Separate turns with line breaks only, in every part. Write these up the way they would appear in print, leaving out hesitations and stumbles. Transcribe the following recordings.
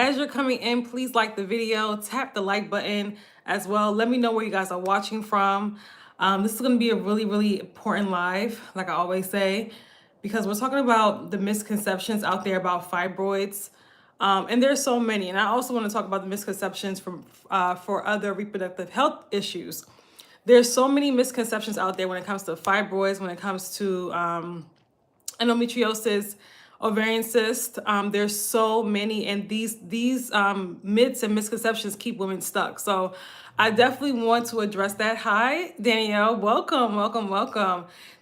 as you're coming in, please like the video, tap the like button as well. Let me know where you guys are watching from. This is going to be a really important live, like I always say, because we're talking about the misconceptions out there about fibroids. And there's so many. And I also want to talk about the misconceptions for other reproductive health issues. There's so many misconceptions out there when it comes to fibroids, when it comes to endometriosis, ovarian cyst. There's so many, and these myths and misconceptions keep women stuck. So I definitely want to address that. Hi, Danielle. Welcome.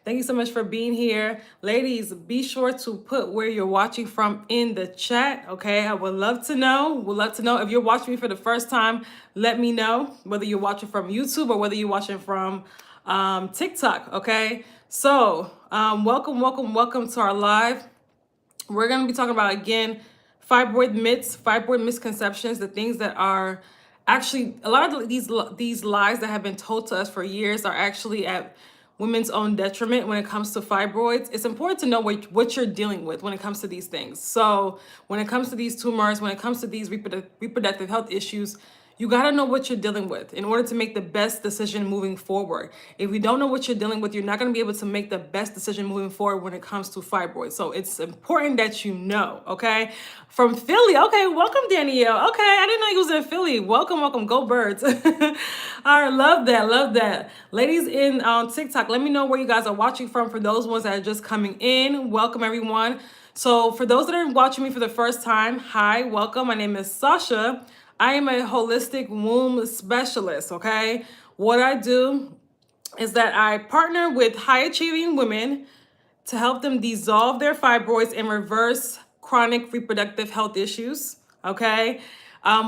Thank you so much for being here. Ladies, be sure to put where you're watching from in the chat, okay? I would love to know. If you're watching me for the first time, let me know whether you're watching from YouTube or whether you're watching from TikTok, okay? So welcome to our live. We're going to be talking about, again, fibroid myths, fibroid misconceptions, the things that are actually, a lot of these lies that have been told to us for years are actually at women's own detriment when it comes to fibroids. It's important to know what you're dealing with when it comes to these things. So when it comes to these tumors, when it comes to these reproductive health issues, you got to know what you're dealing with in order to make the best decision moving forward. If you don't know what you're dealing with, you're not going to be able to make the best decision moving forward when it comes to fibroids. So it's important that you know, okay? From Philly. Okay, welcome, Danielle. Okay, I didn't know you was in Philly. Welcome. Go Birds. All right, love that. Ladies in TikTok, let me know where you guys are watching from. For those ones that are just coming in, welcome, everyone. So for those that are watching me for the first time, hi, welcome. My name is Sasha. I am a holistic womb specialist, okay? What I do is that I partner with high-achieving women to help them dissolve their fibroids and reverse chronic reproductive health issues, okay?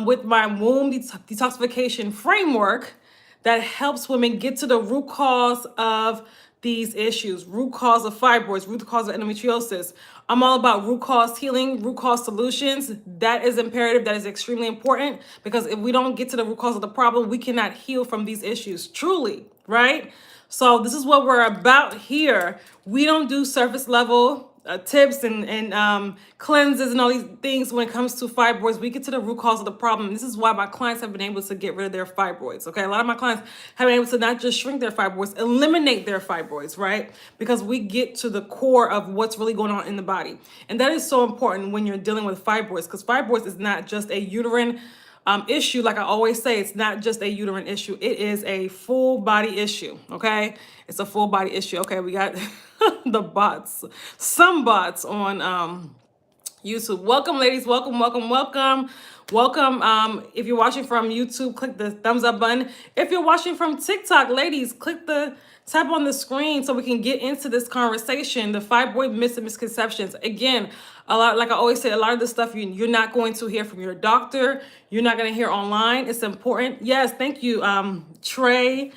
With my womb detoxification framework that helps women get to the root cause of these issues, root cause of fibroids, root cause of endometriosis. I'm all about root cause healing, root cause solutions. That is imperative. That is extremely important, because if we don't get to the root cause of the problem, we cannot heal from these issues, truly, right? So this is what we're about here. We don't do surface level tips and cleanses and all these things when it comes to fibroids. We get to the root cause of the problem. This is why my clients have been able to get rid of their fibroids, okay? A lot of my clients have been able to not just shrink their fibroids, eliminate their fibroids, right? Because we get to the core of what's really going on in the body. And that is so important when you're dealing with fibroids, because fibroids is not just a uterine issue. Like I always say, it's not just a uterine issue. It is a full body issue, okay? It's a full body issue. Okay, we got some bots on YouTube. Welcome, ladies. Welcome. If you're watching from YouTube, click the thumbs up button. If you're watching from TikTok, ladies, tap on the screen so we can get into this conversation, the fibroid myths and misconceptions. Again, like I always say, a lot of this stuff you're not going to hear from your doctor. You're not going to hear online. It's important. Yes, thank you, Trey,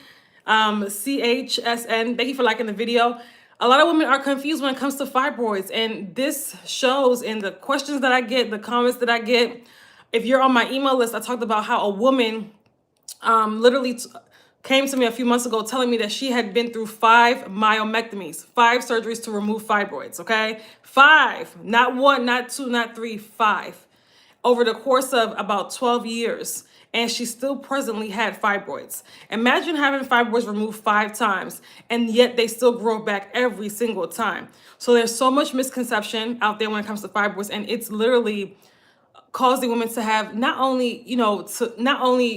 CHSN. Thank you for liking the video. A lot of women are confused when it comes to fibroids, and this shows in the questions that I get, the comments that I get. If you're on my email list, I talked about how a woman literally came to me a few months ago telling me that she had been through 5 myomectomies, 5 surgeries to remove fibroids, okay? 5, not 1, not 2, not 3, 5, over the course of about 12 years. And she still presently had fibroids. Imagine having fibroids removed 5 times, and yet they still grow back every single time. So there's so much misconception out there when it comes to fibroids, and it's literally causing women to have not only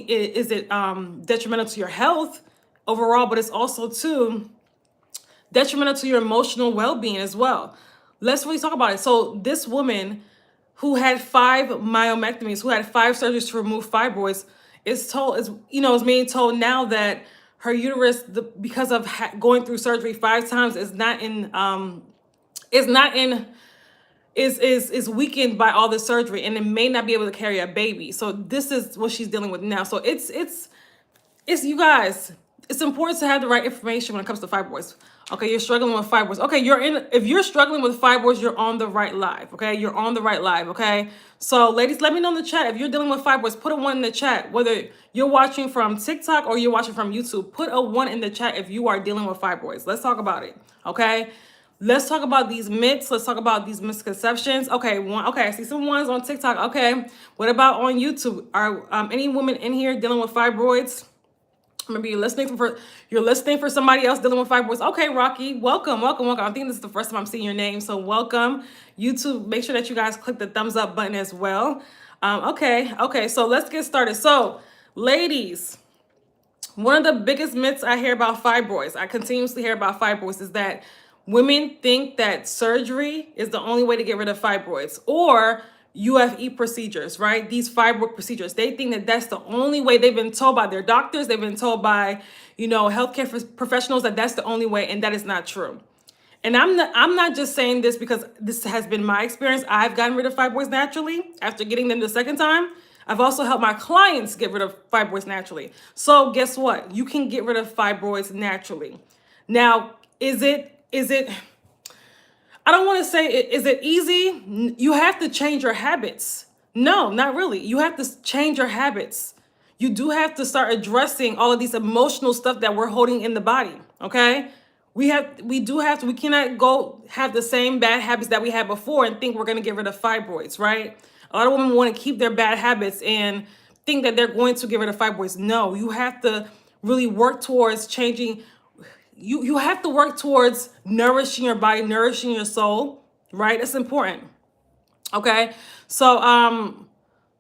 is it detrimental to your health overall, but it's also too detrimental to your emotional well-being as well. Let's really talk about it. So this woman who had 5 myomectomies, who had 5 surgeries to remove fibroids, is being told now that her uterus, because of going through surgery 5 times, is weakened by all the surgery, and it may not be able to carry a baby. So this is what she's dealing with now. So it's you guys, it's important to have the right information when it comes to fibroids. Okay, you're struggling with fibroids. Okay, if you're struggling with fibroids, you're on the right live. Okay, you're on the right live. Okay, so ladies, let me know in the chat if you're dealing with fibroids. Put a 1 in the chat. Whether you're watching from TikTok or you're watching from YouTube, put a 1 in the chat if you are dealing with fibroids. Let's talk about it. Okay, Let's talk about these myths. Let's talk about these misconceptions. Okay, okay, I see some ones on TikTok. Okay, what about on YouTube? Are any women in here dealing with fibroids? Maybe you're listening for somebody else dealing with fibroids. Okay, Rocky, welcome, welcome, welcome. I think this is the first time I'm seeing your name, so welcome. YouTube, make sure that you guys click the thumbs up button as well. Okay, so let's get started. So, ladies, one of the biggest myths I hear about fibroids, I continuously hear about fibroids, is that women think that surgery is the only way to get rid of fibroids, or UFE procedures, right? These fibroid procedures. They think that that's the only way. They've been told by their doctors, they've been told by, healthcare professionals that that's the only way, and that is not true. And I'm not just saying this because this has been my experience. I've gotten rid of fibroids naturally after getting them the second time. I've also helped my clients get rid of fibroids naturally. So guess what? You can get rid of fibroids naturally. Now, is it, I don't want to say, is it easy? You have to change your habits. No, not really. You have to change your habits. You do have to start addressing all of these emotional stuff that we're holding in the body, okay? We cannot go have the same bad habits that we had before and think we're going to get rid of fibroids, right? A lot of women want to keep their bad habits and think that they're going to get rid of fibroids. No, you have to really work towards changing. You have to work towards nourishing your body, nourishing your soul, right? It's important. Okay. So,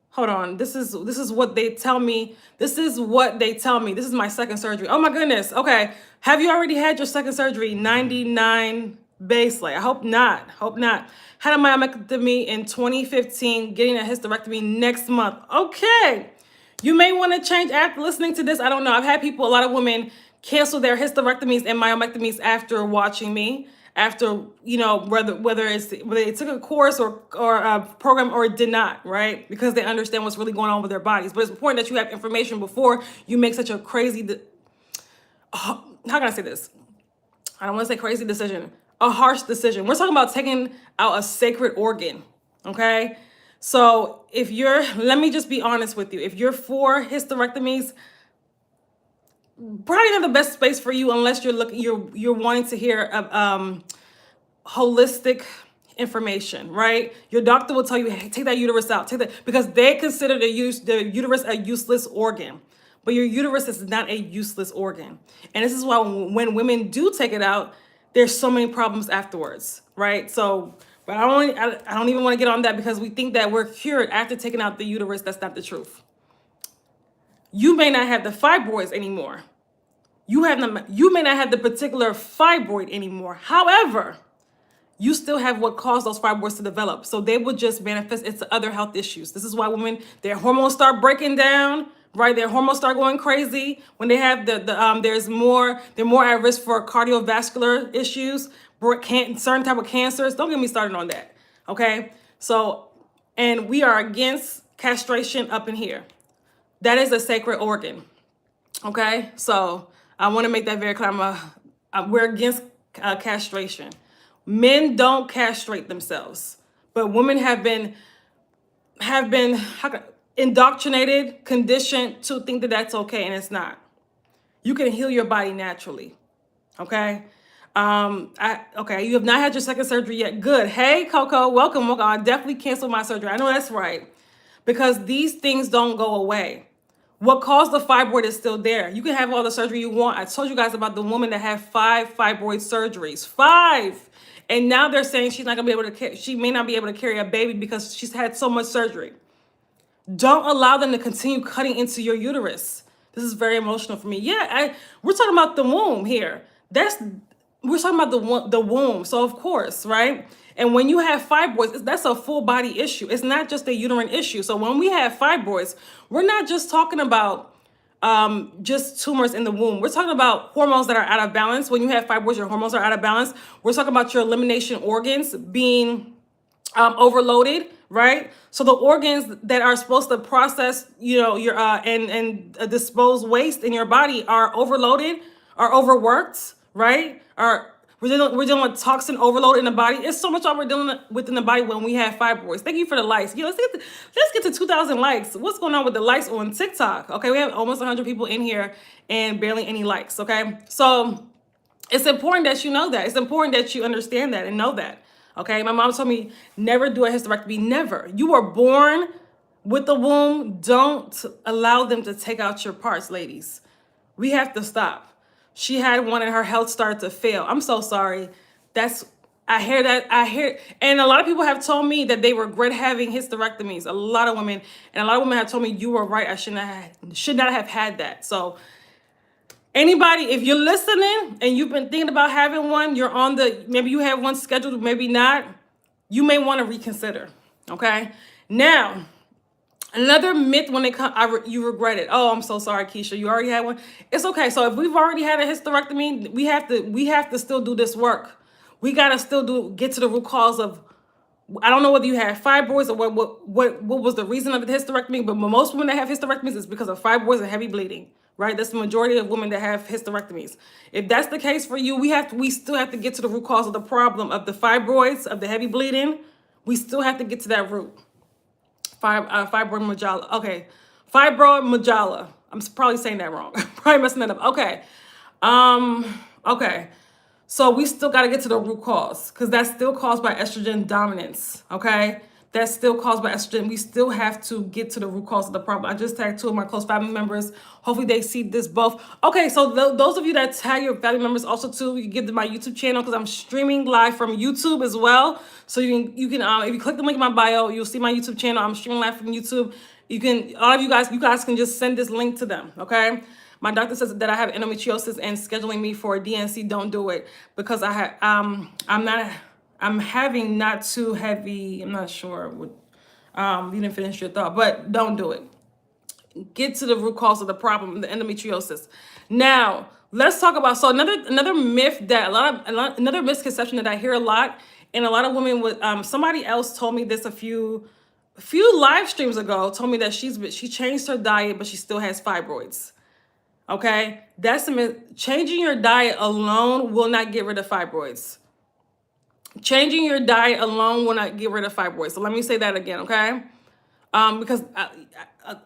hold on. This is what they tell me. This is what they tell me. This is my second surgery. Oh my goodness. Okay. Have you already had your second surgery? 99 baseline. I hope not. Hope not. Had a myomectomy in 2015, getting a hysterectomy next month. Okay. You may want to change after listening to this. I don't know. I've had a lot of women cancel their hysterectomies and myomectomies after watching me, after, whether they took a course or a program or did not, right? Because they understand what's really going on with their bodies. But it's important that you have information before you make such a crazy, how can I say this? I don't want to say crazy decision, a harsh decision. We're talking about taking out a sacred organ, okay? So let me just be honest with you. If you're for hysterectomies, probably not the best space for you unless you're wanting to hear holistic information, right? Your doctor will tell you, hey, take that uterus out, because they consider the uterus a useless organ. But your uterus is not a useless organ. And this is why when women do take it out, there's so many problems afterwards, right? So, but I don't even want to get on that because we think that we're cured after taking out the uterus. That's not the truth. You may not have the fibroids anymore. You may not have the particular fibroid anymore. However, you still have what caused those fibroids to develop. So they will just manifest into other health issues. This is why women, their hormones start breaking down, right? Their hormones start going crazy. When they have they're more at risk for cardiovascular issues, certain type of cancers. Don't get me started on that, okay? So, and we are against castration up in here. That is a sacred organ, okay? So I want to make that very clear. We're against castration. Men don't castrate themselves, but women have been indoctrinated, conditioned to think that that's okay, and it's not. You can heal your body naturally, okay? You have not had your second surgery yet. Good. Hey, Coco, welcome. I definitely canceled my surgery. I know that's right, because these things don't go away. What caused the fibroid is still there. You can have all the surgery you want. I told you guys about the woman that had 5 fibroid surgeries. 5. And now they're saying she may not be able to carry a baby because she's had so much surgery. Don't allow them to continue cutting into your uterus. This is very emotional for me. Yeah, we're talking about the womb here. We're talking about the womb. So of course, right? And when you have fibroids, that's a full body issue. It's not just a uterine issue. So when we have fibroids, we're not just talking about just tumors in the womb. We're talking about hormones that are out of balance. When you have fibroids, your hormones are out of balance. We're talking about your elimination organs being overloaded, right? So the organs that are supposed to process, your and dispose waste in your body are overloaded, are overworked, right? We're dealing with toxin overload in the body. It's so much what we're dealing with in the body when we have fibroids. Thank you for the likes. Yeah, let's get to 2,000 likes. What's going on with the likes on TikTok? Okay, we have almost 100 people in here and barely any likes. Okay, so It's important that you know that. It's important that you understand that and know that. Okay. My mom told me never do a hysterectomy. Never. You were born with the womb. Don't allow them to take out your parts, ladies. We have to stop. She had one and her health started to fail. I'm so sorry. I hear that. And a lot of people have told me that they regret having hysterectomies. A lot of women, and a lot of women have told me you were right. I should not have had that. So anybody, if you're listening and you've been thinking about having one, maybe you have one scheduled, maybe not, you may want to reconsider. Okay. Now, another myth when it comes, you regret it. Oh, I'm so sorry, Keisha. You already had one. It's okay. So if we've already had a hysterectomy, we have to still do this work. We gotta still get to the root cause of. I don't know whether you had fibroids or what was the reason of the hysterectomy, but most women that have hysterectomies is because of fibroids and heavy bleeding, right? That's the majority of women that have hysterectomies. If that's the case for you, we still have to get to the root cause of the problem of the fibroids, of the heavy bleeding. We still have to get to that root. Fibromyalgia. Okay. Fibromyalgia. I'm probably saying that wrong. Probably messing that up. Okay. Okay. So we still got to get to the root cause because that's still caused by estrogen dominance. Okay. That's still caused by estrogen. We still have to get to the root cause of the problem. I just tagged 2 of my close family members. Hopefully they see this both. Okay. So those of you that tag your family members also too, you give them my YouTube channel because I'm streaming live from YouTube as well. So you can if you click the link in my bio, you'll see my YouTube channel. I'm streaming live from YouTube. All of you guys can just send this link to them. Okay. My doctor says that I have endometriosis and scheduling me for a DNC. Don't do it because I'm having not too heavy. I'm not sure what, you didn't finish your thought, but don't do it. Get to the root cause of the problem, the endometriosis. Now, let's talk about, so another myth that another misconception that I hear a lot, and a lot of women with, somebody else told me this a few live streams ago, told me that she changed her diet, but she still has fibroids. Okay, that's changing your diet alone will not get rid of fibroids. Changing your diet alone will not get rid of fibroids. So let me say that again, okay? Because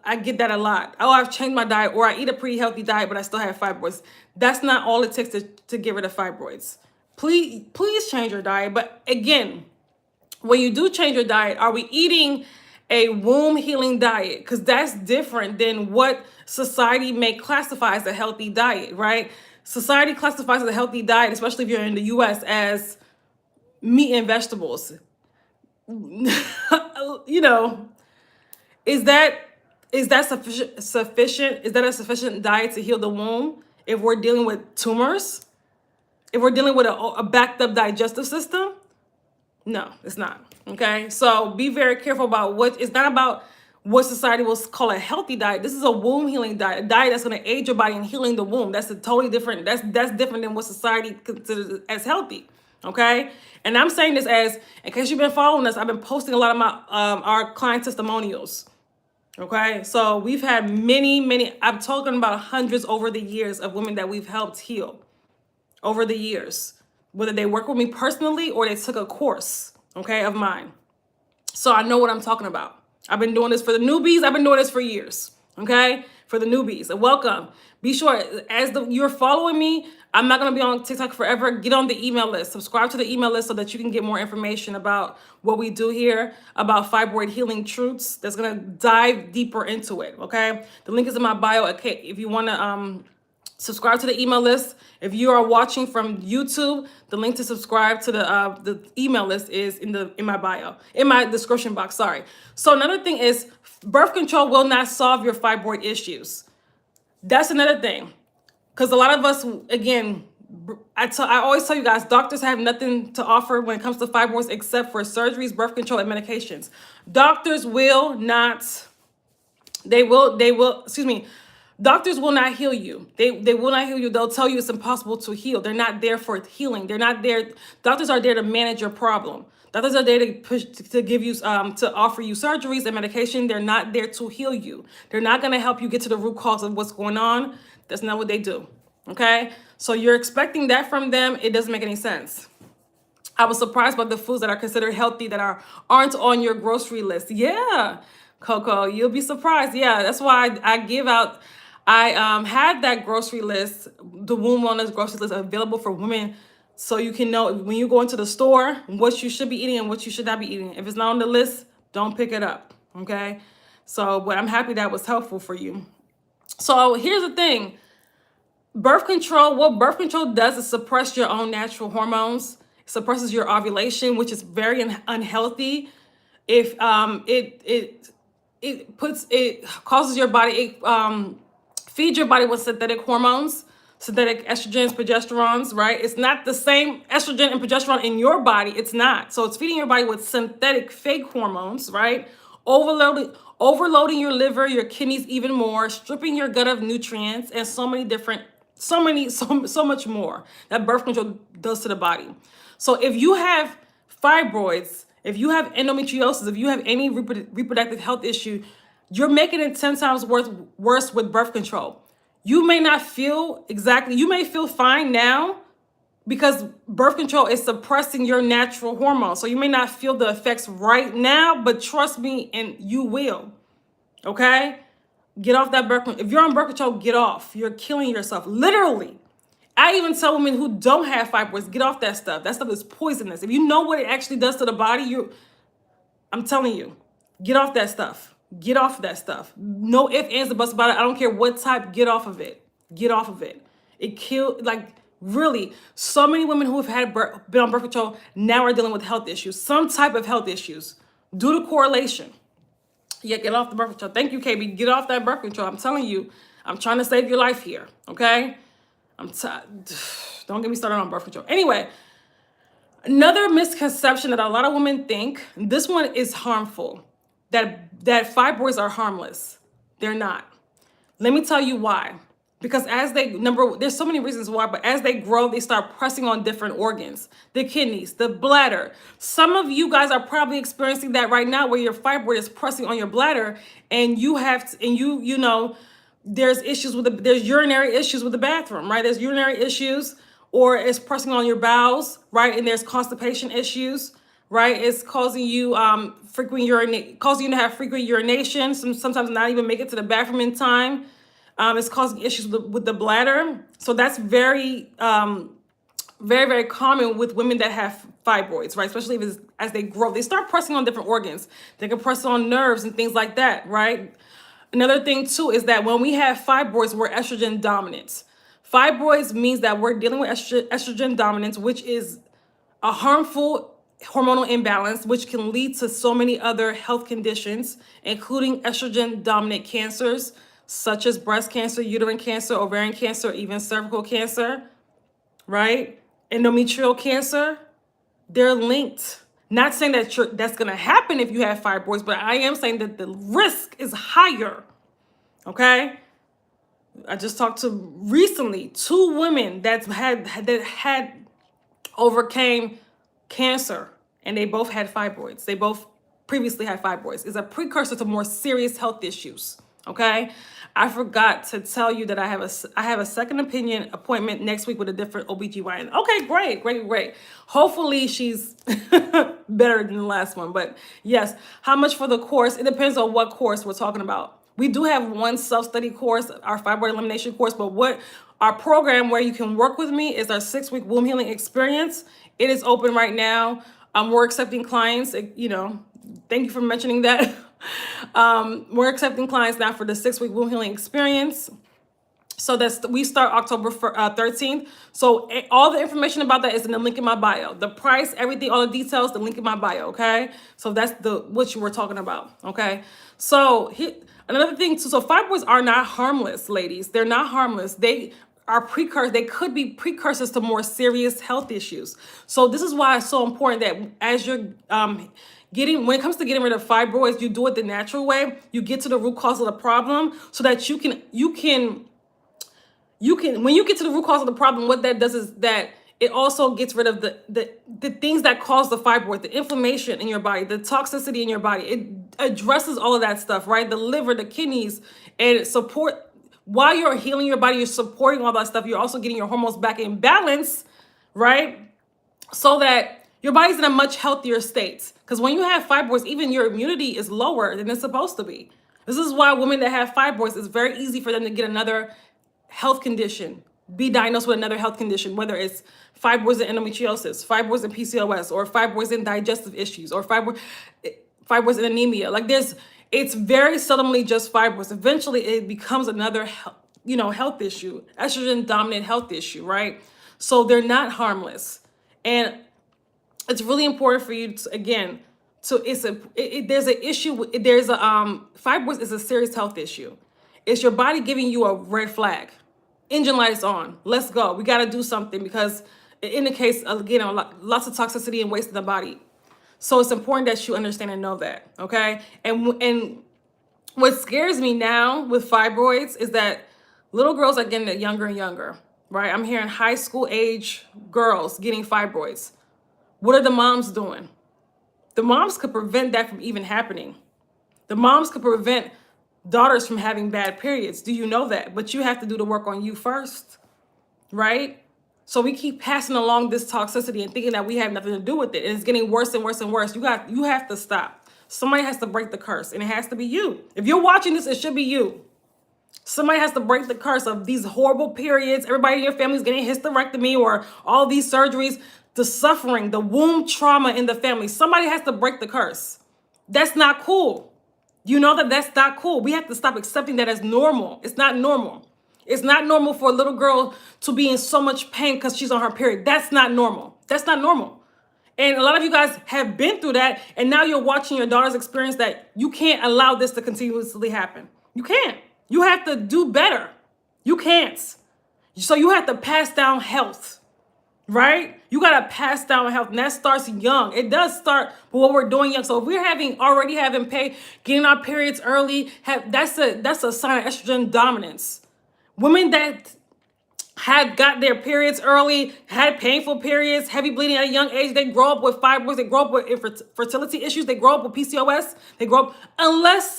I get that a lot. Oh, I've changed my diet, or I eat a pretty healthy diet, but I still have fibroids. That's not all it takes to get rid of fibroids. Please change your diet. But again, when you do change your diet, are we eating a womb healing diet? Because that's different than what society may classify as a healthy diet, right? Society classifies as a healthy diet, especially if you're in the US, as meat and vegetables. You know, is that sufficient? Is that a sufficient diet to heal the womb if we're dealing with tumors? If we're dealing with a backed up digestive system? No, it's not. Okay. So be very careful about it's not about what society will call a healthy diet. This is a womb healing diet, a diet that's going to aid your body in healing the womb. That's a totally different, that's different than what society considers as healthy. Okay. And I'm saying this in case you've been following us, I've been posting a lot of my, our client testimonials. Okay. So we've had many, I'm talking about hundreds over the years of women that we've helped heal over the years, whether they work with me personally or they took a course, okay, of mine. So I know what I'm talking about. I've been doing this for the newbies. I've been doing this for years, okay, for the newbies. And welcome. Be sure, you're following me, I'm not going to be on TikTok forever. Get on the email list. Subscribe to the email list so that you can get more information about what we do here, about fibroid healing truths. That's going to dive deeper into it, okay? The link is in my bio. Okay, if you want to subscribe to the email list. If you are watching from YouTube, the link to subscribe to the email list is in my bio, in my description box. Sorry. So another thing is birth control will not solve your fibroid issues. That's another thing, because a lot of us, again, I always tell you guys, doctors have nothing to offer when it comes to fibroids except for surgeries, birth control, and medications. Doctors will not. Doctors will not heal you. They will not heal you. They'll tell you it's impossible to heal. They're not there for healing. They're not there. Doctors are there to manage your problem. Doctors are there to give you, to offer you surgeries and medication. They're not there to heal you. They're not going to help you get to the root cause of what's going on. That's not what they do. Okay? So you're expecting that from them. It doesn't make any sense. I was surprised by the foods that are considered healthy that aren't on your grocery list. Yeah, Coco, you'll be surprised. Yeah, that's why I give out I had that grocery list, the womb wellness grocery list, available for women, so you can know when you go into the store what you should be eating and what you should not be eating. If it's not on the list, don't pick it up, okay? So, but I'm happy that was helpful for you. So here's the thing. Birth control, what birth control does is suppress your own natural hormones. It suppresses your ovulation, which is very unhealthy. If it causes your body, feeds your body with synthetic hormones, synthetic estrogens, progesterones, right? It's not the same estrogen and progesterone in your body. It's not. So it's feeding your body with synthetic fake hormones, right? Overloading your liver, your kidneys even more, stripping your gut of nutrients, and so much more that birth control does to the body. So if you have fibroids, if you have endometriosis, if you have any reproductive health issue, you're making it 10 times worse with birth control. You may not feel exactly, you may feel fine now because birth control is suppressing your natural hormones. So you may not feel the effects right now, but trust me, and you will, okay? Get off that birth control. If you're on birth control, get off. You're killing yourself, literally. I even tell women who don't have fibroids, get off that stuff. That stuff is poisonous. If you know what it actually does to the body, I'm telling you, get off that stuff. Get off that stuff. No ifs, ands, or buts about it. I don't care what type, get off of it. Get off of it. It killed, like, really, so many women who have been on birth control now are dealing with health issues, some type of health issues, due to correlation. Yeah, get off the birth control. Thank you, KB. Get off that birth control. I'm telling you, I'm trying to save your life here, okay? Don't get me started on birth control. Anyway, another misconception that a lot of women think, this one is harmful, that fibroids are harmless. They're not. Let me tell you why. Because there's so many reasons why, but as they grow, they start pressing on different organs, the kidneys, the bladder. Some of you guys are probably experiencing that right now, where your fibroid is pressing on your bladder, and there's issues with there's urinary issues with the bathroom, right? There's urinary issues, or it's pressing on your bowels, right? And there's constipation issues, right? It's causing you causing you to have frequent urination, sometimes not even make it to the bathroom in time. It's causing issues with the bladder. So that's very, very common with women that have fibroids, right? Especially as they grow, they start pressing on different organs. They can press on nerves and things like that, right? Another thing too is that when we have fibroids, we're estrogen dominant. Fibroids means that we're dealing with estrogen dominance, which is a harmful hormonal imbalance, which can lead to so many other health conditions, including estrogen dominant cancers, such as breast cancer, uterine cancer, ovarian cancer, even cervical cancer, right? Endometrial cancer, they're linked. Not saying that that's going to happen if you have fibroids, but I am saying that the risk is higher, okay? I just talked to recently 2 women that had overcame cancer, and they both had fibroids. They both previously had fibroids. It's a precursor to more serious health issues, okay? I forgot to tell you that I have a second opinion appointment next week with a different OBGYN. Okay, great. Hopefully she's better than the last one. But yes, how much for the course? It depends on what course we're talking about. We do have one self-study course, our fibroid elimination course, but what our program where you can work with me is our 6-week womb healing experience. It is open right now. We're accepting clients, thank you for mentioning that. We're accepting clients now for the 6-week womb healing experience. So we start October 13th. So all the information about that is in the link in my bio. The price, everything, all the details, the link in my bio, okay? So that's what you were talking about, okay? So another thing too, so fibroids are not harmless, ladies. They're not harmless. They could be precursors to more serious health issues. So this is why it's so important that as you're when it comes to getting rid of fibroids, you do it the natural way. You get to the root cause of the problem so that you can when you get to the root cause of the problem, what that does is that it also gets rid of the things that cause the fibroid, the inflammation in your body, the toxicity in your body. It addresses all of that stuff, right? The liver, the kidneys, and while you're healing your body, you're supporting all that stuff. You're also getting your hormones back in balance, right? So that your body's in a much healthier state. Because when you have fibroids, even your immunity is lower than it's supposed to be. This is why women that have fibroids, it's very easy for them to get another health condition, be diagnosed with another health condition, whether it's fibroids and endometriosis, fibroids and PCOS, or fibroids and digestive issues, or fibroids and anemia. Like it's very seldomly just fibroids. Eventually it becomes another, health issue, estrogen dominant health issue, right? So they're not harmless. And it's really important for you to, again, so there's an issue, fibroids is a serious health issue. It's your body giving you a red flag. Engine lights on. Let's go. We got to do something because it indicates, again, lots of toxicity and waste in the body. So it's important that you understand and know that, okay? And what scares me now with fibroids is that little girls are getting it younger and younger, right? I'm hearing high school age girls getting fibroids. What are the moms doing? The moms could prevent that from even happening. The moms could prevent daughters from having bad periods. Do you know that? But you have to do the work on you first, right? So we keep passing along this toxicity and thinking that we have nothing to do with it. And it's getting worse and worse and worse. You have to stop. Somebody has to break the curse, and it has to be you. If you're watching this, it should be you. Somebody has to break the curse of these horrible periods. Everybody in your family is getting hysterectomy or all these surgeries, the suffering, the womb trauma in the family. Somebody has to break the curse. That's not cool. You know that that's not cool. We have to stop accepting that as normal. It's not normal. It's not normal for a little girl to be in so much pain because she's on her period. That's not normal. That's not normal. And a lot of you guys have been through that, and now you're watching your daughters experience that. You can't allow this to continuously happen. You can't. You have to do better. You can't. So you have to pass down health. Right? You got to pass down health, and that starts young. It does start with what we're doing young. So if we're already having pain, getting our periods early, that's a sign of estrogen dominance. Women that had got their periods early, had painful periods, heavy bleeding at a young age, they grow up with fibroids, they grow up with fertility issues, they grow up with PCOS, they grow up, unless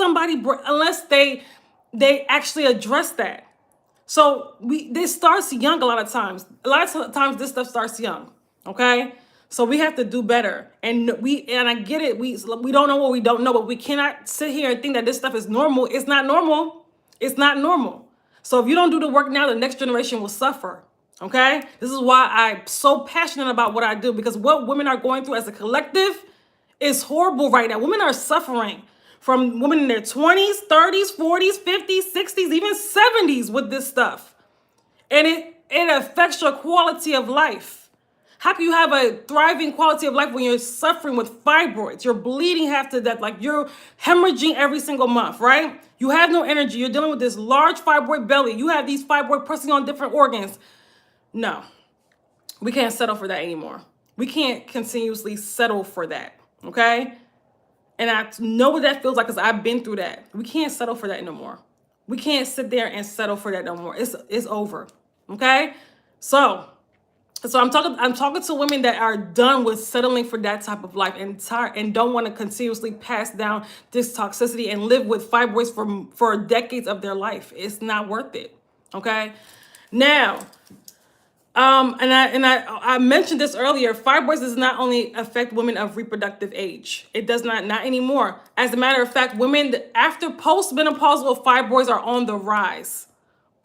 they actually address that. So this starts young a lot of times. A lot of times this stuff starts young, okay? So we have to do better. And I get it. We don't know what we don't know, but we cannot sit here and think that this stuff is normal. It's not normal. It's not normal. So if you don't do the work now, the next generation will suffer, okay? This is why I'm so passionate about what I do, because what women are going through as a collective is horrible right now. Women are suffering. From women in their 20s, 30s, 40s, 50s, 60s, even 70s with this stuff. And it affects your quality of life. How can you have a thriving quality of life when you're suffering with fibroids? You're bleeding half to death, like you're hemorrhaging every single month, right? You have no energy. You're dealing with this large fibroid belly. You have these fibroids pressing on different organs. No, we can't settle for that anymore. We can't continuously settle for that, okay? And I know what that feels like because I've been through that. We can't settle for that no more. We can't sit there and settle for that no more. It's over. Okay? So I'm talking to women that are done with settling for that type of life and don't want to continuously pass down this toxicity and live with fibroids for decades of their life. It's not worth it. Okay? Now, I mentioned this earlier. Fibroids does not only affect women of reproductive age. It does not anymore. As a matter of fact, women after postmenopausal fibroids are on the rise.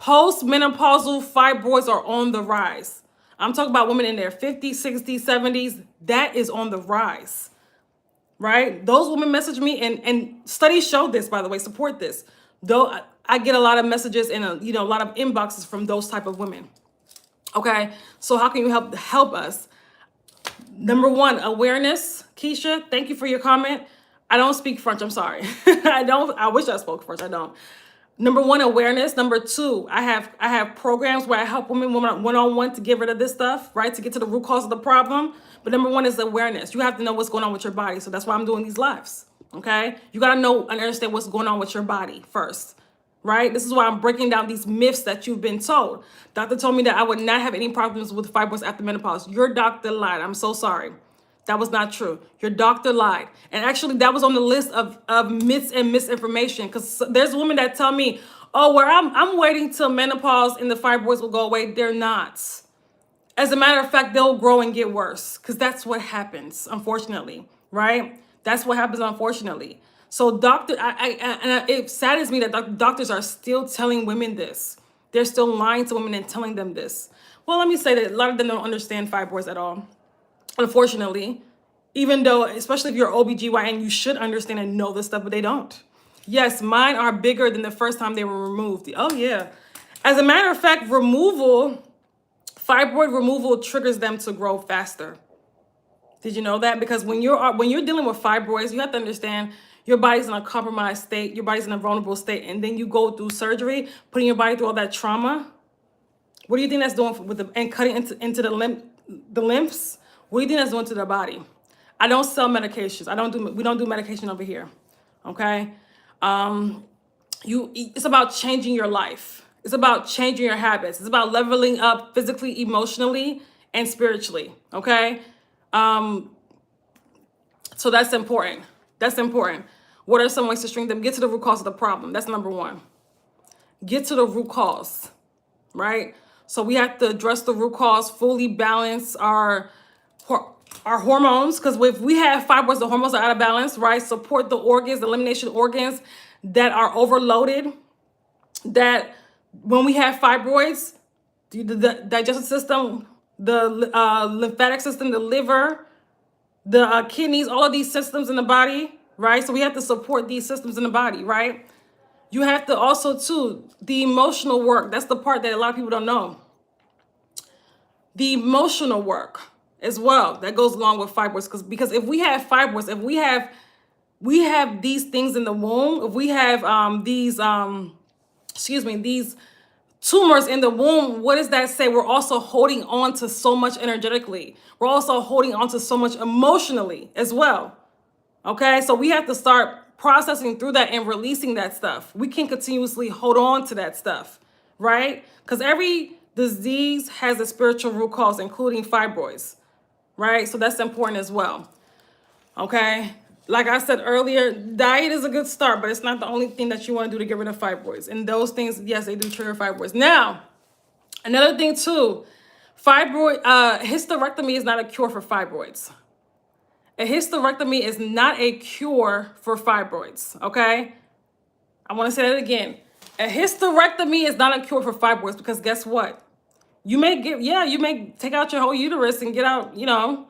Postmenopausal fibroids are on the rise. I'm talking about women in their 50s, 60s, 70s. That is on the rise, right? Those women message me, and studies show this, by the way, support this. Though I get a lot of messages and a lot of inboxes from those type of women. Okay, so how can you help us? Number one, awareness. Keisha, thank you for your comment. I don't speak French. I'm sorry. I wish I spoke French. I don't. Number one, awareness. Number two, I have programs where I help women one-on-one to get rid of this stuff, right? To get to the root cause of the problem. But number one is awareness. You have to know what's going on with your body. So that's why I'm doing these lives. Okay, you got to know and understand what's going on with your body first. Right? This is why I'm breaking down these myths that you've been told. Doctor told me that I would not have any problems with fibroids after menopause. Your doctor lied. I'm so sorry. That was not true. Your doctor lied. And actually, that was on the list of myths and misinformation, because there's women that tell me, oh, well, I'm waiting till menopause and the fibroids will go away. They're not. As a matter of fact, they'll grow and get worse, because that's what happens, unfortunately, right? That's what happens, unfortunately. So it saddens me that doctors are still telling women this. They're still lying to women and telling them this. Well, let me say that a lot of them don't understand fibroids at all, unfortunately. Even though, especially if you're OBGYN, you should understand and know this stuff, but they don't. Yes, mine are bigger than the first time they were removed. Oh, yeah. As a matter of fact, fibroid removal triggers them to grow faster. Did you know that? Because when you're dealing with fibroids, you have to understand your body's in a compromised state, your body's in a vulnerable state, and then you go through surgery, putting your body through all that trauma. What do you think that's doing and cutting into the lymphs? What do you think that's doing to the body? I don't sell medications. We don't do medication over here. Okay? It's about changing your life. It's about changing your habits. It's about leveling up physically, emotionally, and spiritually. Okay? So that's important. That's important. What are some ways to strengthen them? Get to the root cause of the problem. That's number one. Get to the root cause, right? So we have to address the root cause, fully balance our hormones, because if we have fibroids, the hormones are out of balance, right? Support the organs, the elimination organs that are overloaded, that when we have fibroids, the digestive system, the lymphatic system, the liver, the kidneys, all of these systems in the body, right? So we have to support these systems in the body, right? You have to also, too, the emotional work. That's the part that a lot of people don't know. The emotional work as well, that goes along with fibroids. Because if we have fibroids, if we have these things in the womb, if we have these tumors in the womb, what does that say? We're also holding on to so much energetically. We're also holding on to so much emotionally as well. Okay, so we have to start processing through that and releasing that stuff. We can't continuously hold on to that stuff, right? Because every disease has a spiritual root cause, including fibroids, right? So that's important as well. Okay, like I said earlier, diet is a good start, but it's not the only thing that you want to do to get rid of fibroids. And those things, yes, they do trigger fibroids. Now, another thing too, hysterectomy is not a cure for fibroids. A hysterectomy is not a cure for fibroids, okay? I want to say that again. A hysterectomy is not a cure for fibroids, because guess what? You may take out your whole uterus and get out, and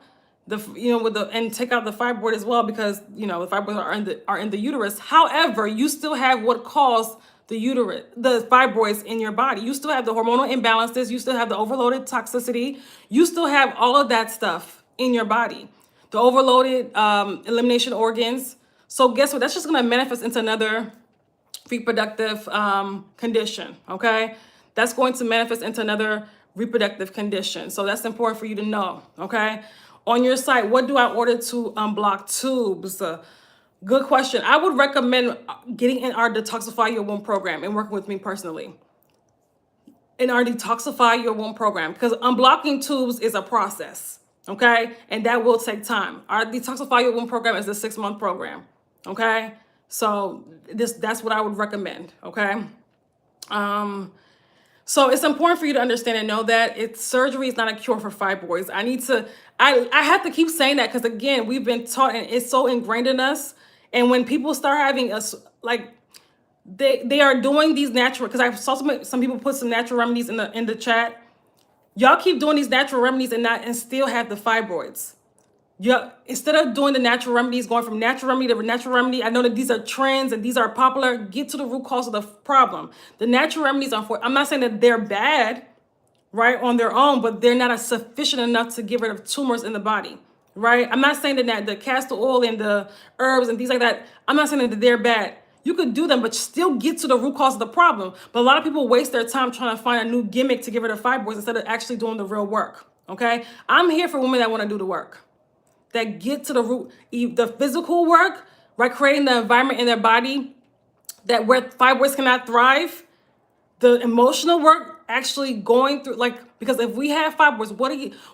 take out the fibroid as well, because the fibroids are in the uterus. However, you still have what caused the fibroids in your body. You still have the hormonal imbalances. You still have the overloaded toxicity. You still have all of that stuff in your body. The overloaded elimination organs. So guess what? That's just going to manifest into another reproductive condition. Okay, that's going to manifest into another reproductive condition. So that's important for you to know. Okay. On your site, what do I order to unblock tubes? Good question. I would recommend getting in our Detoxify Your Womb program and working with me personally. In our Detoxify Your Womb program, because unblocking tubes is a process, okay? And that will take time. Our Detoxify Your Womb program is a 6-month program, okay? So that's what I would recommend, okay? So it's important for you to understand and know that surgery is not a cure for fibroids. I have to keep saying that, because again, we've been taught and it's so ingrained in us. And when people start having they are doing these natural, because I saw some people put some natural remedies in the chat. Y'all keep doing these natural remedies and still have the fibroids. Instead of doing the natural remedies, going from natural remedy to natural remedy, I know that these are trends and these are popular. Get to the root cause of the problem. The natural remedies I'm not saying that they're bad, right, on their own, but they're not sufficient enough to get rid of tumors in the body, right? I'm not saying that the castor oil and the herbs and things like that, I'm not saying that they're bad. You could do them, but still get to the root cause of the problem. But a lot of people waste their time trying to find a new gimmick to get rid of fibroids instead of actually doing the real work, okay? I'm here for women that want to do the work, that get to the root, the physical work, right? Creating the environment in their body where fibroids cannot thrive. The emotional work, actually going through, because if we have fibroids,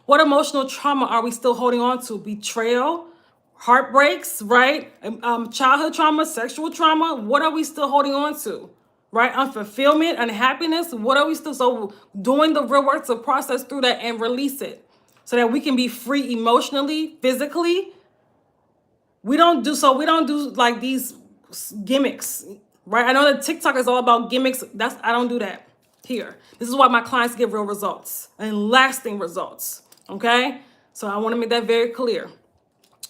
what emotional trauma are we still holding on to? Betrayal, heartbreaks, right? Childhood trauma, sexual trauma. What are we still holding on to, right? Unfulfillment, unhappiness. What are we still? So doing the real work to process through that and release it, so that we can be free emotionally, physically. We don't do like these gimmicks, right? I know that TikTok is all about gimmicks. I don't do that here. This is why my clients get real results and lasting results, okay? So I want to make that very clear.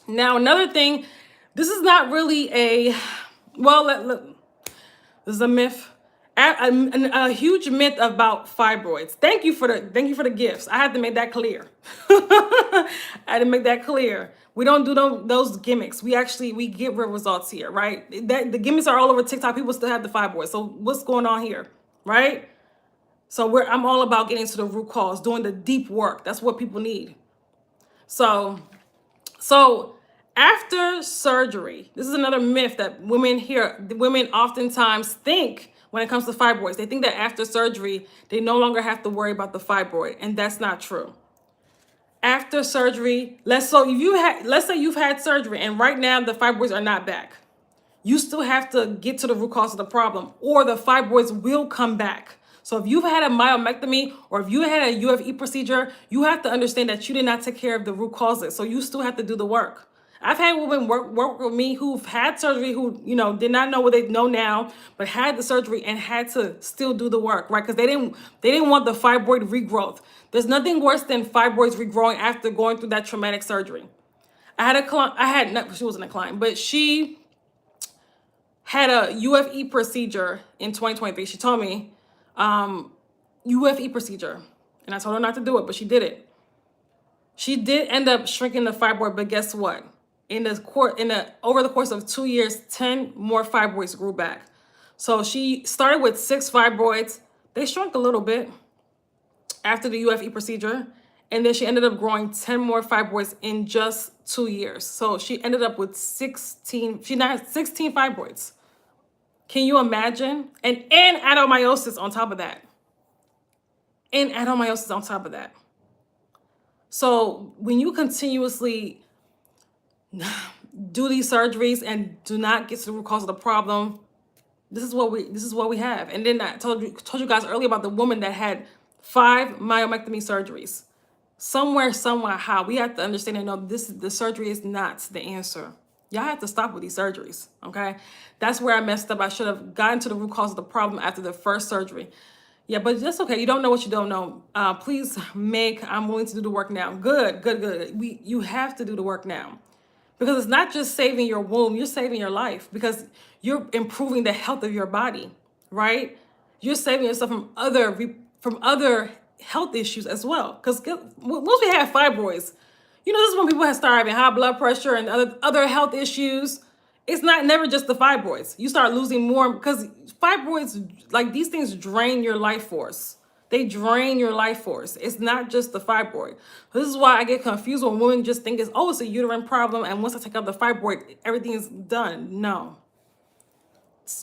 Now, another thing, this is not really a, well, this is a myth. A huge myth about fibroids. Thank you for the gifts. I had to make that clear. I had to make that clear. We don't do those gimmicks. We get real results here, right? The gimmicks are all over TikTok. People still have the fibroids. So what's going on here, right? So I'm all about getting to the root cause, doing the deep work. That's what people need. So after surgery, this is another myth that women oftentimes think when it comes to fibroids. They think that after surgery, they no longer have to worry about the fibroid, and that's not true. After surgery, let's say you've had surgery and right now the fibroids are not back. You still have to get to the root cause of the problem, or the fibroids will come back. So if you've had a myomectomy or if you had a UFE procedure, you have to understand that you did not take care of the root causes. So you still have to do the work. I've had women work with me who've had surgery, who, did not know what they know now, but had the surgery and had to still do the work, right? Because they didn't want the fibroid regrowth. There's nothing worse than fibroids regrowing after going through that traumatic surgery. I had a client, she wasn't a client, but she had a UFE procedure in 2023. She told me, UFE procedure. And I told her not to do it, but she did it. She did end up shrinking the fibroid, but guess what? Over the course of 2 years, 10 more fibroids grew back. So she started with 6 fibroids. They shrunk a little bit after the UFE procedure. And then she ended up growing 10 more fibroids in just 2 years. So she ended up with 16 fibroids. Can you imagine? And adenomyosis on top of that. So when you continuously do these surgeries and do not get to the root cause of the problem, this is what we have. And then I told you guys earlier about the woman that had 5 myomectomy surgeries. Somehow, we have to understand and know the surgery is not the answer. Y'all have to stop with these surgeries, okay? That's where I messed up. I should have gotten to the root cause of the problem after the first surgery. Yeah, but that's okay. You don't know what you don't know. Please, I'm willing to do the work now. Good. You have to do the work now. Because it's not just saving your womb, you're saving your life, because you're improving the health of your body, right? You're saving yourself from other health issues as well. Because once we have fibroids, this is when people start having high blood pressure and other health issues. It's never just the fibroids. You start losing more because fibroids, like these things, drain your life force. They drain your life force. It's not just the fibroid. This is why I get confused when women just think it's a uterine problem, and once I take out the fibroid, everything is done. No.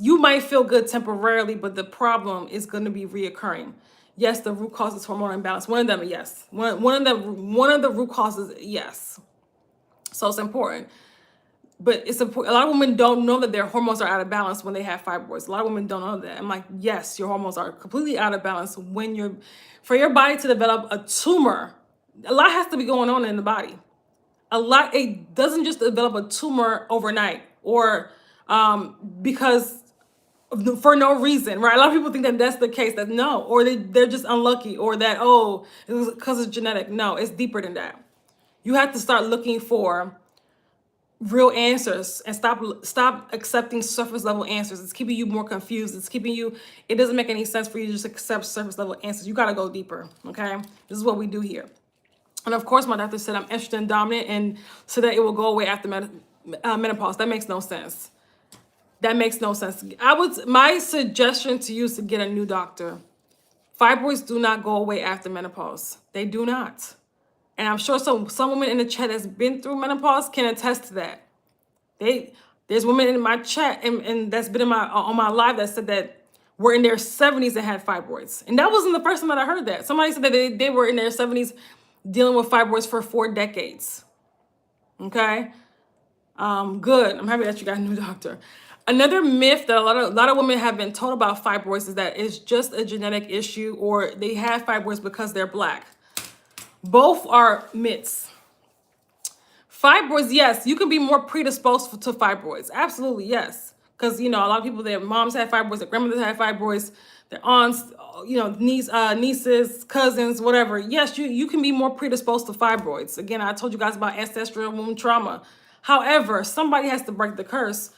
You might feel good temporarily, but the problem is going to be reoccurring. Yes, the root cause is hormonal imbalance. One of them, yes. One of the root causes, yes. So it's important. But it's important. A lot of women don't know that their hormones are out of balance when they have fibroids. A lot of women don't know that. I'm like, yes, your hormones are completely out of balance for your body to develop a tumor. A lot has to be going on in the body. It doesn't just develop a tumor overnight or because for no reason, right? A lot of people think that that's the case. That no, or they're just unlucky, or that it was because it's genetic. No, it's deeper than that. You have to start looking for real answers and stop accepting surface level answers. It's keeping you more confused. It doesn't make any sense for you to just accept surface level answers. You got to go deeper. Okay. This is what we do here. And of course, my doctor said I'm estrogen dominant and so that it will go away after menopause. That makes no sense. My suggestion to you is to get a new doctor. Fibroids do not go away after menopause. They do not. And I'm sure some women in the chat that's been through menopause can attest to that. There's women in my chat and that's been on my live that said that were in their 70s and had fibroids. And that wasn't the first time that I heard that. Somebody said that they were in their 70s dealing with fibroids for 4 decades. Okay? Good. I'm happy that you got a new doctor. Another myth that a lot of women have been told about fibroids is that it's just a genetic issue or they have fibroids because they're Black. Both are myths. Fibroids, yes, you can be more predisposed to fibroids. Absolutely, yes. Because, a lot of people, their moms had fibroids, their grandmothers had fibroids, their aunts, nieces, cousins, whatever. Yes, you can be more predisposed to fibroids. Again, I told you guys about ancestral wound trauma. However, somebody has to break the curse.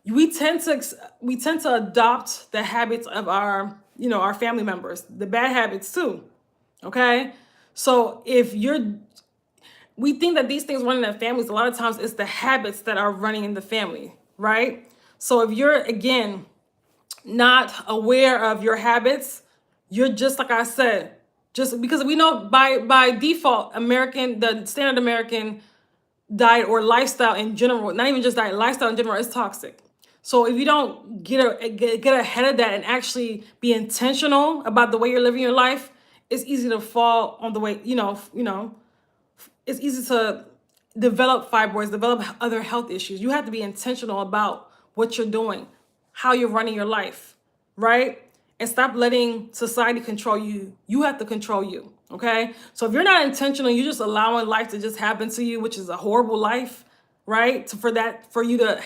We tend to adopt the habits of our family members, the bad habits too. Okay, so we think that these things run in the families. A lot of times, it's the habits that are running in the family, right? So if you're again not aware of your habits, you're just like I said, just because we know by default, the standard American diet or lifestyle in general, not even just diet, lifestyle in general is toxic. So if you don't get ahead of that and actually be intentional about the way you're living your life, it's easy to fall on the way, it's easy to develop fibroids, develop other health issues. You have to be intentional about what you're doing, how you're running your life, right? And stop letting society control you. You have to control you, okay? So if you're not intentional, you're just allowing life to just happen to you, which is a horrible life, right? For you to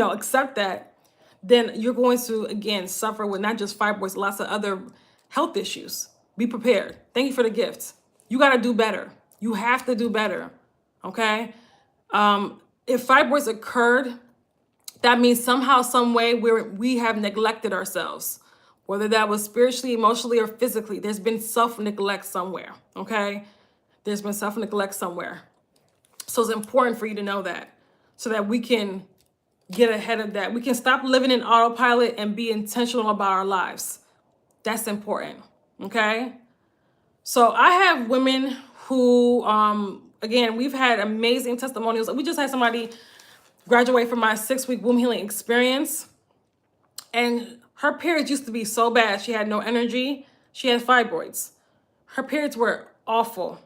accept that, then you're going to, again, suffer with not just fibroids, lots of other health issues. Be prepared. Thank you for the gift. You got to do better. You have to do better, okay? If fibroids occurred, that means somehow, some way we have neglected ourselves, whether that was spiritually, emotionally, or physically. There's been self-neglect somewhere, okay? There's been self-neglect somewhere. So it's important for you to know that so that we can get ahead of that. We can stop living in autopilot and be intentional about our lives. That's important, okay? So I have women who, again, we've had amazing testimonials. We just had somebody graduate from my 6-week womb healing experience. And her periods used to be so bad. She had no energy. She had fibroids. Her periods were awful.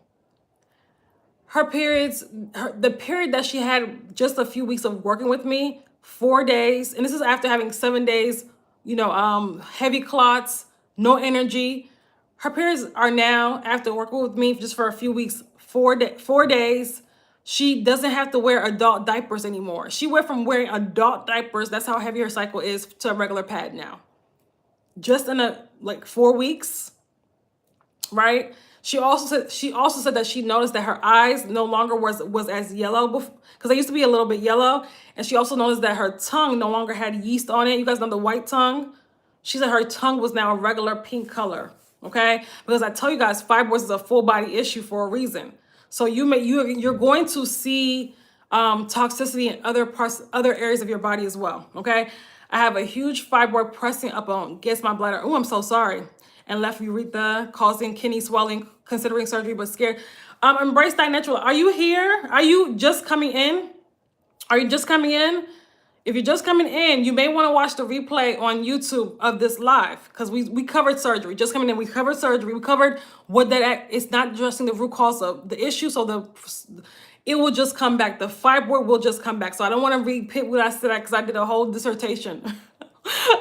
The period that she had just a few weeks of working with me, 4 days, and this is after having 7 days, heavy clots, no energy. Her periods are now, after working with me just for a few weeks, 4 days. She doesn't have to wear adult diapers anymore. She went from wearing adult diapers, that's how heavy her cycle is, to a regular pad now. Just in 4 weeks, right? She also said that she noticed that her eyes no longer was as yellow before, because they used to be a little bit yellow. And she also noticed that her tongue no longer had yeast on it. You guys know the white tongue? She said her tongue was now a regular pink color, okay? Because I tell you guys, fibroids is a full body issue for a reason. So you're going to see toxicity in other areas of your body as well, okay? I have a huge fibroid pressing up against my bladder. Oh, I'm so sorry. And left urethra, causing kidney swelling, considering surgery, but scared. Embrace that natural. Are you here? Are you just coming in? Are you just coming in? If you're just coming in, you may want to watch the replay on YouTube of this live, because we covered surgery. Just coming in, we covered surgery. We covered it's not addressing the root cause of the issue, so it will just come back. The fibroid will just come back. So I don't want to repeat what I said, because I did a whole dissertation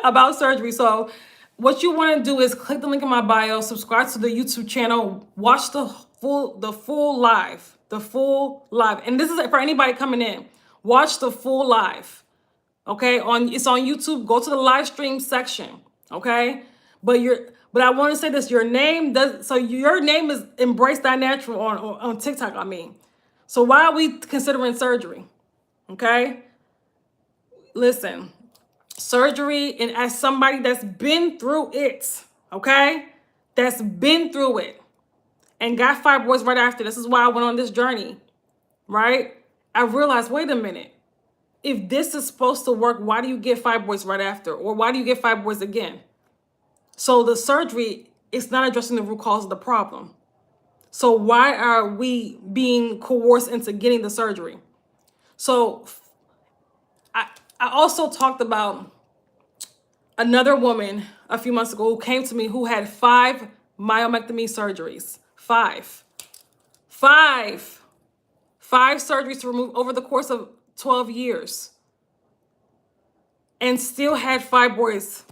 about surgery. So what you want to do is click the link in my bio, subscribe to the YouTube channel, watch the full live. And this is for anybody coming in. Watch the full live. Okay, it's on YouTube. Go to the live stream section. Okay, but I want to say this: your name is Embrace That Natural on TikTok. I mean, so why are we considering surgery? Okay, listen, surgery, and as somebody that's been through it, okay, that's been through it, and got fibroids right after. This is why I went on this journey, right? I realized, wait a minute. If this is supposed to work, why do you get fibroids right after? Or why do you get fibroids again? So the surgery is not addressing the root cause of the problem. So why are we being coerced into getting the surgery? So I also talked about another woman a few months ago who came to me who had 5 myomectomy surgeries. 5 surgeries to remove over the course of 12 years, and still had fibroids.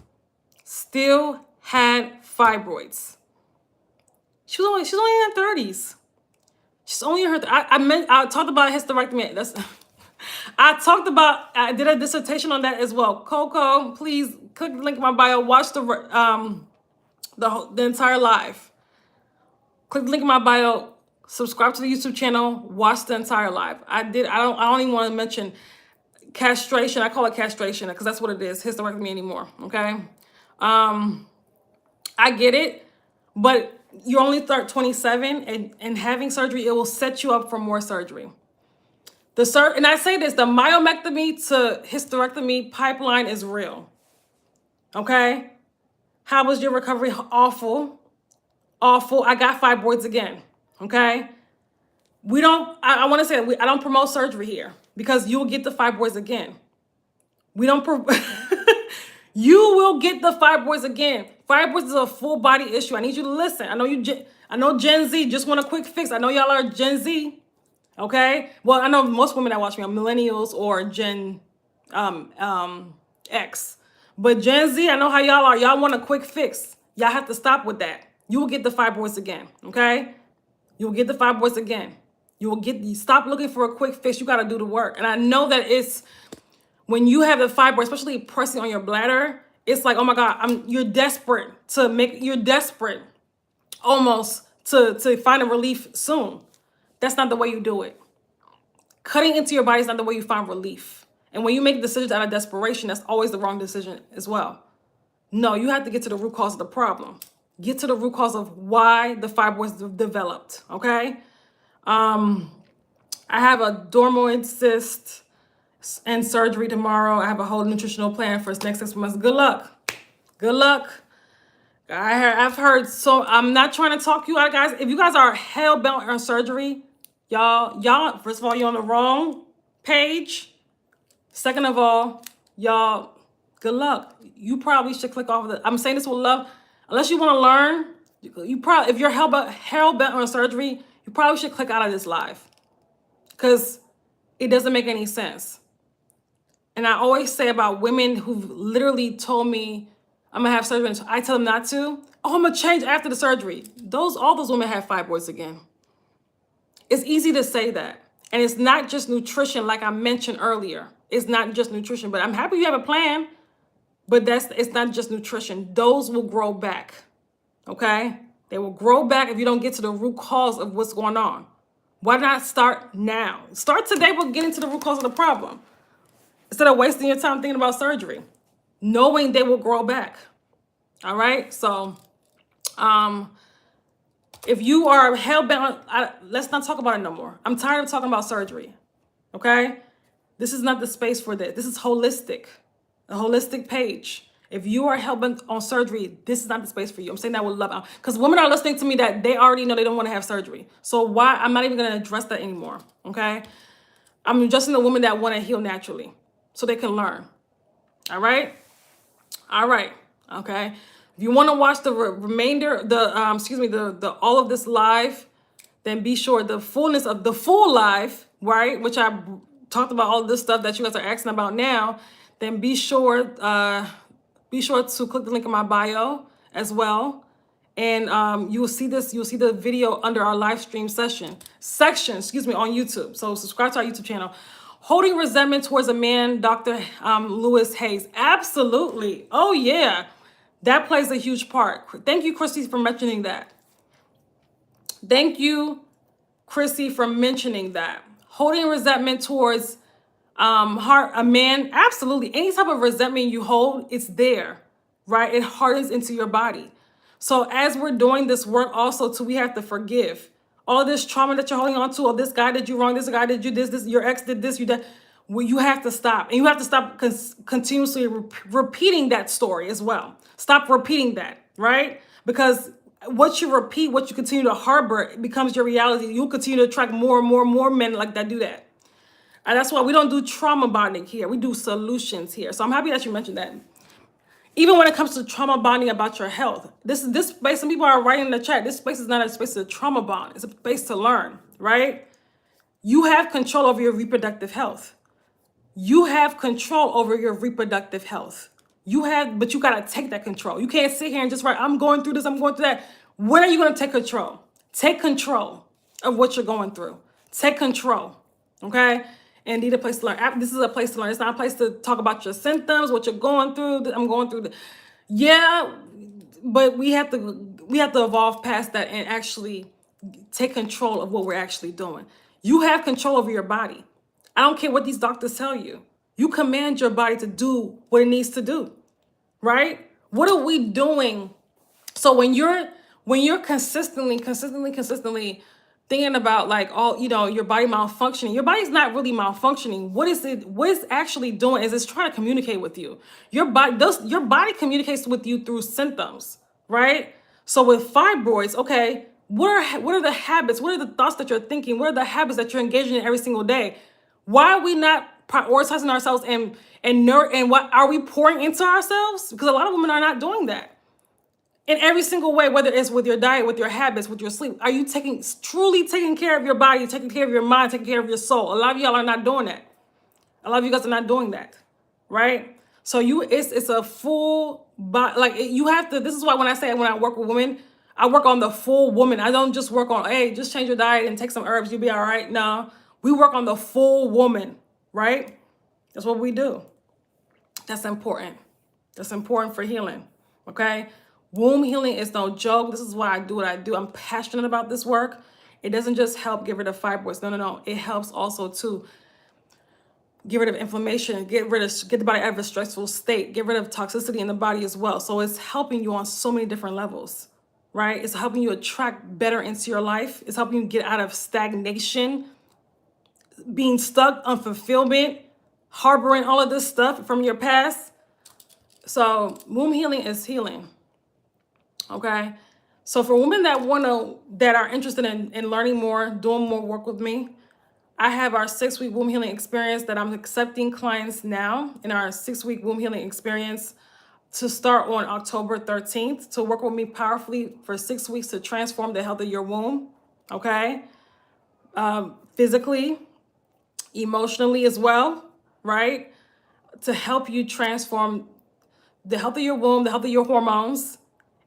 She was only in her 30s. She's only in her. I talked about hysterectomy. I did a dissertation on that as well. Coco, please click the link in my bio. Watch the entire live. Click the link in my bio. Subscribe to the YouTube channel. Watch the entire live. I don't even want to mention castration. I call it castration because that's what it is. Hysterectomy anymore. Okay. I get it, but you're only 27, and having surgery, it will set you up for more surgery. And I say this, the myomectomy to hysterectomy pipeline is real. Okay? How was your recovery? Awful. Awful. I got fibroids again. Okay? I want to say, I don't promote surgery here because you'll get the fibroids again. You will get the fibroids again. Fibroids is a full body issue. I need you to listen. I know Gen Z just want a quick fix. I know y'all are Gen Z. Okay. Well, I know most women that watch me are millennials or Gen X. But Gen Z, I know how y'all are. Y'all want a quick fix. Y'all have to stop with that. You will get the fibroids again. Okay. You will get the fibroids again. You stop looking for a quick fix. You got to do the work. And I know that when you have the fibroid, especially pressing on your bladder, it's like, oh my God, you're desperate almost to find a relief soon. That's not the way you do it. Cutting into your body is not the way you find relief. And when you make decisions out of desperation, that's always the wrong decision as well. No, you have to get to the root cause of the problem. Get to the root cause of why the fibroids developed, okay? I have a dermoid cyst and surgery tomorrow. I have a whole nutritional plan for the next 6 months. Good luck. Good luck. I've heard, so I'm not trying to talk you out, guys. If you guys are hell-bent on surgery, y'all, first of all, you're on the wrong page. Second of all, y'all, good luck. You probably should click off of the, I'm saying this with love. Unless you want to learn, if you're hell-bent on surgery, you probably should click out of this live because it doesn't make any sense. And I always say about women who've literally told me I'm gonna have surgery, and I tell them not to. Oh, I'm gonna change after the surgery. All those women have fibroids again. It's easy to say that. And it's not just nutrition, like I mentioned earlier. It's not just nutrition, but I'm happy you have a plan. But it's not just nutrition. Those will grow back. Okay? They will grow back if you don't get to the root cause of what's going on. Why not start now? Start today with getting to the root cause of the problem. Instead of wasting your time thinking about surgery. Knowing they will grow back. All right? So, if you are hell-bent on, let's not talk about it no more. I'm tired of talking about surgery. Okay? This is not the space for this. This is holistic. A holistic page. If you are hell-bent on surgery, this is not the space for you. I'm saying that with love. Because women are listening to me that they already know they don't want to have surgery. So why? I'm not even going to address that anymore. Okay? I'm addressing the women that want to heal naturally. So they can learn. All right? All right. Okay. If you want to watch the remainder, all of this live, then be sure the fullness of the full live, right? Which I talked about all this stuff that you guys are asking about now. Then be sure to click the link in my bio as well. And you will see this, you'll see the video under our live stream section on YouTube. So subscribe to our YouTube channel. Holding resentment towards a man, Dr. Lewis Hayes. Absolutely. Oh, yeah. That plays a huge part. Thank you, Chrissy, for mentioning that. Thank you, Chrissy, for mentioning that. Holding resentment towards a man, absolutely. Any type of resentment you hold, it's there, right? It hardens into your body. So as we're doing this work also, too, we have to forgive. All this trauma that you're holding on to, oh, this guy did you wrong, this guy did you this, your ex did this, you did. Well, you have to stop. And you have to stop continuously repeating that story as well. Stop repeating that, right? Because what you repeat, what you continue to harbor, it becomes your reality. You'll continue to attract more and more men like that do that. And that's why we don't do trauma bonding here. We do solutions here. So I'm happy that you mentioned that. Even when it comes to trauma bonding about your health, this space, some people are writing in the chat, this space is not a space to trauma bond. It's a space to learn, right? You have control over your reproductive health. You have control over your reproductive health. But you got to take that control. You can't sit here and just write, I'm going through this, I'm going through that. When are you going to take control? Take control of what you're going through. Take control, okay? and need a place to learn. This is a place to learn. It's not a place to talk about your symptoms, what you're going through. I'm going through yeah, but we have to evolve past that and actually take control of what we're actually doing. You have control over your body. I don't care what these doctors tell you. You command your body to do what it needs to do, right? What are we doing? So when you're consistently thinking about like all, your body malfunctioning, your body's not really malfunctioning. What it's actually doing is it's trying to communicate with you. Your body communicates with you through symptoms, right? So with fibroids, okay, what are the habits? What are the thoughts that you're thinking? What are the habits that you're engaging in every single day? Why are we not prioritizing ourselves and what are we pouring into ourselves? Because a lot of women are not doing that. In every single way, whether it's with your diet, with your habits, with your sleep, are you truly taking care of your body, taking care of your mind, taking care of your soul? A lot of y'all are not doing that. A lot of you guys are not doing that, right? So it's a full body. Like you have to. This is why when I work with women, I work on the full woman. I don't just work on, hey, just change your diet and take some herbs, you'll be all right. No, we work on the full woman, right? That's what we do. That's important. That's important for healing, okay? Womb healing is no joke. This is why I do what I do. I'm passionate about this work. It doesn't just help get rid of fibroids. No. It helps also to get rid of inflammation, get the body out of a stressful state, get rid of toxicity in the body as well. So it's helping you on so many different levels, right? It's helping you attract better into your life. It's helping you get out of stagnation, being stuck, unfulfillment, harboring all of this stuff from your past. So womb healing is healing. Okay, so for women that are interested in learning more, doing more work with me, I have our 6-week womb healing experience that I'm accepting clients now in our 6-week womb healing experience to start on October 13th to work with me powerfully for 6 weeks to transform the health of your womb. Okay, physically, emotionally as well, right? To help you transform the health of your womb, the health of your hormones,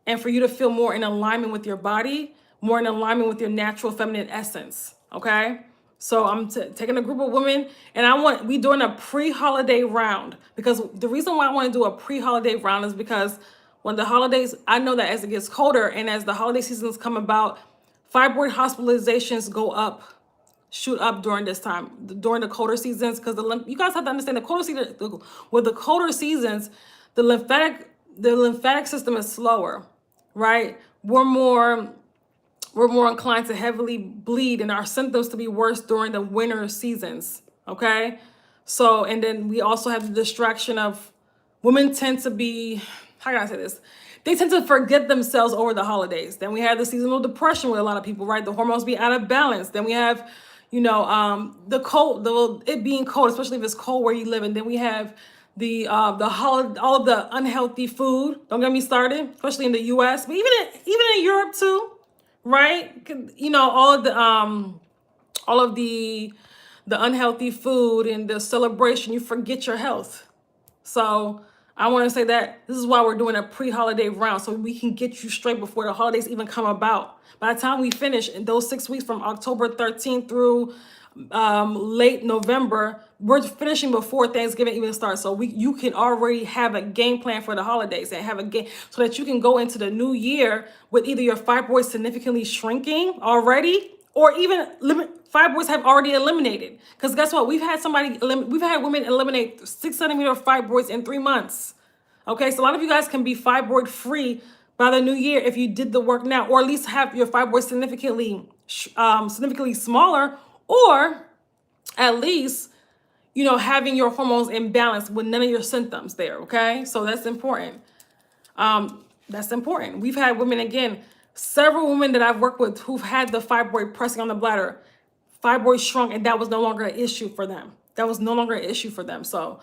and for you to feel more in alignment with your body, more in alignment with your natural feminine essence, okay? So I'm taking a group of women, and we doing a pre-holiday round, because the reason why I want to do a pre-holiday round is because when the holidays, I know that as it gets colder and as the holiday seasons come about, fibroid hospitalizations shoot up during this time, during the colder seasons, because you guys have to understand the colder season, with the colder seasons, the lymphatic system is slower, right? We're more inclined to heavily bleed and our symptoms to be worse during the winter seasons, okay? So, and then we also have the distraction of women tend to be, how can I say this? They tend to forget themselves over the holidays. Then we have the seasonal depression with a lot of people, right? The hormones be out of balance. Then we have, the cold, it being cold, especially if it's cold where you live. And then we have all of the unhealthy food. Don't get me started, especially in the U.S., but even in Europe too, right? All of the unhealthy food and the celebration, you forget your health. So I want to say that this is why we're doing a pre-holiday round, so we can get you straight before the holidays even come about. By the time we finish in those 6 weeks from October 13th through late November, we're finishing before Thanksgiving even starts. So you can already have a game plan for the holidays and have a game so that you can go into the new year with either your fibroids significantly shrinking already, or even fibroids have already eliminated. Because guess what? We've had women eliminate 6 centimeter fibroids in 3 months. Okay, so a lot of you guys can be fibroid free by the new year if you did the work now, or at least have your fibroids significantly smaller, or at least, having your hormones in balance with none of your symptoms there, okay? So that's important. That's important. We've had women, again, several women that I've worked with who've had the fibroid pressing on the bladder, fibroid shrunk, and that was no longer an issue for them. So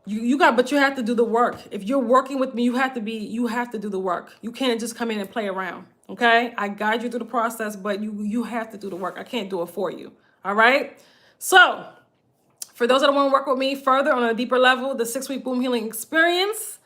but you have to do the work. If you're working with me, you have to do the work. You can't just come in and play around, okay? I guide you through the process, but you have to do the work. I can't do it for you, all right? So for those that want to work with me further on a deeper level, the 6-week womb healing experience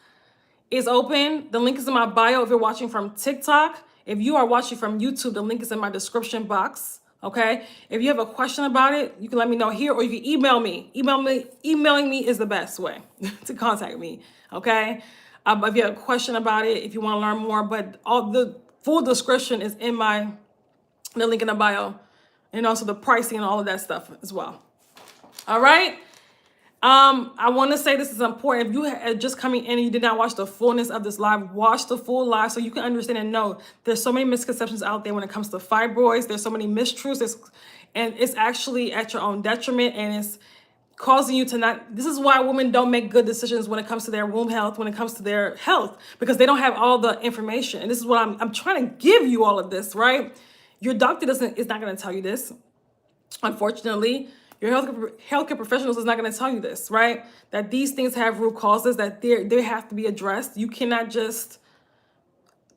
is open. The link is in my bio if you're watching from TikTok. If you are watching from YouTube, the link is in my description box. Okay. If you have a question about it, you can let me know here, or you can email me. Emailing me is the best way to contact me. Okay. If you have a question about it, if you want to learn more, but all the full description is in the link in the bio, and also the pricing and all of that stuff as well. All right. I want to say this is important. If you are just coming in and you did not watch the fullness of this live, watch the full live so you can understand and know there's so many misconceptions out there when it comes to fibroids. There's so many mistruths, and it's actually at your own detriment, and it's causing you to not. This is why women don't make good decisions when it comes to their womb health, when it comes to their health, because they don't have all the information. And this is what I'm trying to give you all of this, right? Your doctor is not going to tell you this. Unfortunately, your healthcare professionals is not going to tell you this, right? That these things have root causes, that they have to be addressed. You cannot just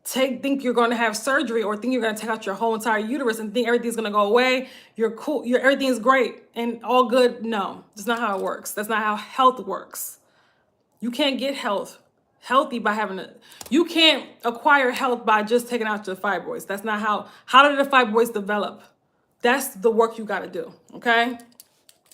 think you're going to have surgery, or think you're going to take out your whole entire uterus and think everything's going to go away. You're cool. Everything's great and all good. No, that's not how it works. That's not how health works. You can't get healthy by having it. You can't acquire health by just taking out your fibroids. That's not how did the fibroids develop? That's the work you got to do. Okay.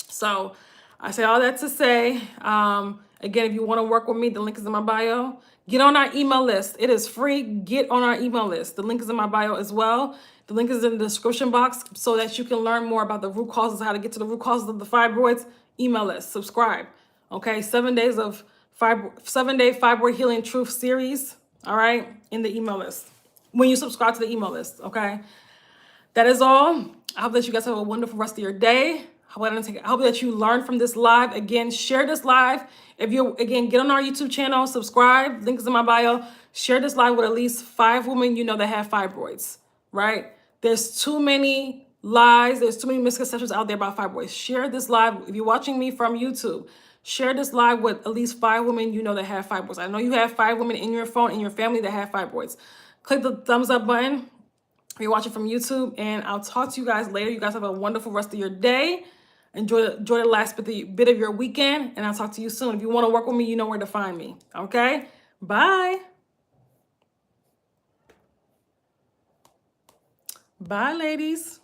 So I say all that to say, again, if you want to work with me, the link is in my bio. Get on our email list. It is free. Get on our email list. The link is in my bio as well. The link is in the description box so that you can learn more about the root causes, how to get to the root causes of the fibroids. Email list, subscribe. Okay, 7 days of 7-day fibroid healing truth series. All right, in the email list. When you subscribe to the email list, okay. That is all. I hope that you guys have a wonderful rest of your day. I hope that you learned from this live. Again, share this live. If you, again, get on our YouTube channel, subscribe, link is in my bio. Share this live with at least 5 women you know that have fibroids, right? There's too many lies. There's too many misconceptions out there about fibroids. Share this live. If you're watching me from YouTube, share this live with at least 5 women you know that have fibroids. I know you have 5 women in your phone, in your family that have fibroids. Click the thumbs up button if you're watching from YouTube, and I'll talk to you guys later. You guys have a wonderful rest of your day. Enjoy the last bit of your weekend, and I'll talk to you soon. If you want to work with me, you know where to find me. Okay? Bye. Bye, ladies.